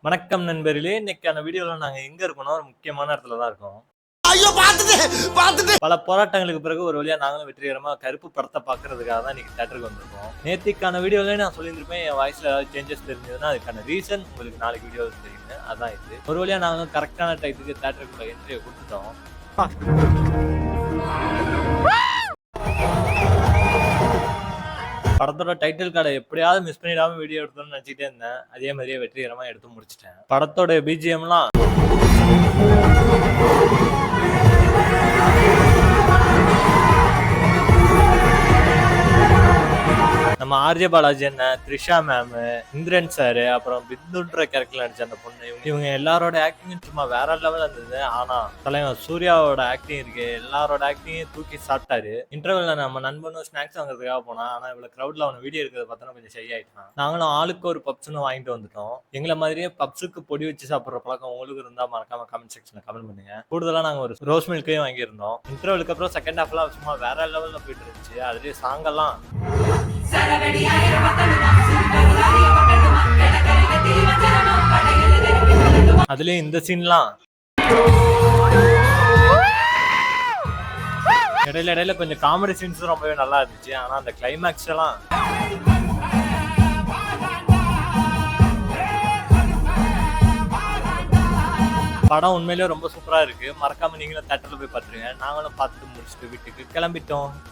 வணக்கம் நண்பர்களே! இன்னைக்கான வீடியோல நாங்க எங்க இருக்கோம்னா, ஒரு முக்கியமான இடத்துல தான் இருக்கோம். ஐயோ பாத்துட்டேன் பாத்துட்டேன். பல போராட்டங்களுக்கு பிறகு ஒரு வழியா நாங்களும் வெற்றிகரமா கருப்பு படத்த பார்க்கறதுக்காக தான் இன்னைக்கு தியேட்டருக்கு வந்திருக்கோம். நேத்திக்கான வீடியோலயே நான் சொல்லியிருந்திருப்பேன், என் வாய்ஸ்ல ஏதாவது சேஞ்சஸ் தெரிஞ்சதுன்னா, அதுக்கான ரீசன் உங்களுக்கு நாளைக்கு வீடியோல தெரியுங்க. அதான் இது. ஒரு வழியா நாங்களும் கரெக்ட்டான டயத்துக்கு தியேட்டருக்குள்ள என்ட்ரிய குடுத்துட்டோம். படத்தோட டைட்டில் கார்ட எப்படியாவது மிஸ் பண்ணிடாம வீடியோ எடுக்கணும்னு நெனச்சுக்கிட்டே இருந்தேன். அதே மாதிரியே வெற்றிகரமா எடுத்து முடிச்சுட்டேன். படத்தோட பிஜிஎம்லாம் நம்ம ஆர்ஜே பாலாஜி அண்ணன், த்ரிஷா மேம், இந்திரன் சார், அப்புறம் பிந்துன்ற கேரக்டர்ல நடிச்ச அந்த பொண்ணு, இவங்க எல்லாரோட ஆக்டிங்கும் சும்மா வேற லெவல்ல இருந்தது. ஆனா தலைவர் சூர்யாவோட ஆக்டிங் இருக்கு, எல்லாரோட ஆக்டிங்கையும் தூக்கி சாப்பிட்டாரு. இன்டர்வெல்ல நம்ம நண்பனும் ஸ்நாக்ஸ் வாங்குறதுக்காக போனா, ஆனா இவ்வளவு கிரௌட்ல அவன வீடியோ எடுக்கிறத பார்த்தா கொஞ்சம் ஷை ஆயிட்டான். நாங்களும் ஆளுக்கு ஒரு பப்ஸ்னு வாங்கிட்டு வந்துட்டோம். எங்கள மாதிரியே பப்ஸுக்கு பொடி வச்சு சாப்பிடுற பழக்கம் உங்களுக்கு இருந்தா மறக்காம கமெண்ட் செக்ஷன்ல கமெண்ட் பண்ணுங்க. கூடுதலா நாங்க ஒரு ரோஸ் மில்க்கையும் வாங்கியிருந்தோம். இன்டர்வெலுக்கு அப்புறம் செகண்ட் ஹாஃப்லாம் சும்மா வேற லெவல்ல போயிட்டு இருந்துச்சு. அதுலயே சாங் எல்லாம் அதுலயும் இந்த சீன்லாம் இடையில இடையில கொஞ்சம் காமெடி சீன்ஸும் ரொம்பவே நல்லா இருந்துச்சு. ஆனா அந்த கிளைமேக்ஸ் எல்லாம் படம் உண்மையிலேயே ரொம்ப சூப்பரா இருக்கு. மறக்காம நீங்களும் தியேட்டர்ல போய் பாத்துருங்க. நாங்களும் பார்த்துட்டு முடிச்சுட்டு வீட்டுக்கு கிளம்பிட்டோம்.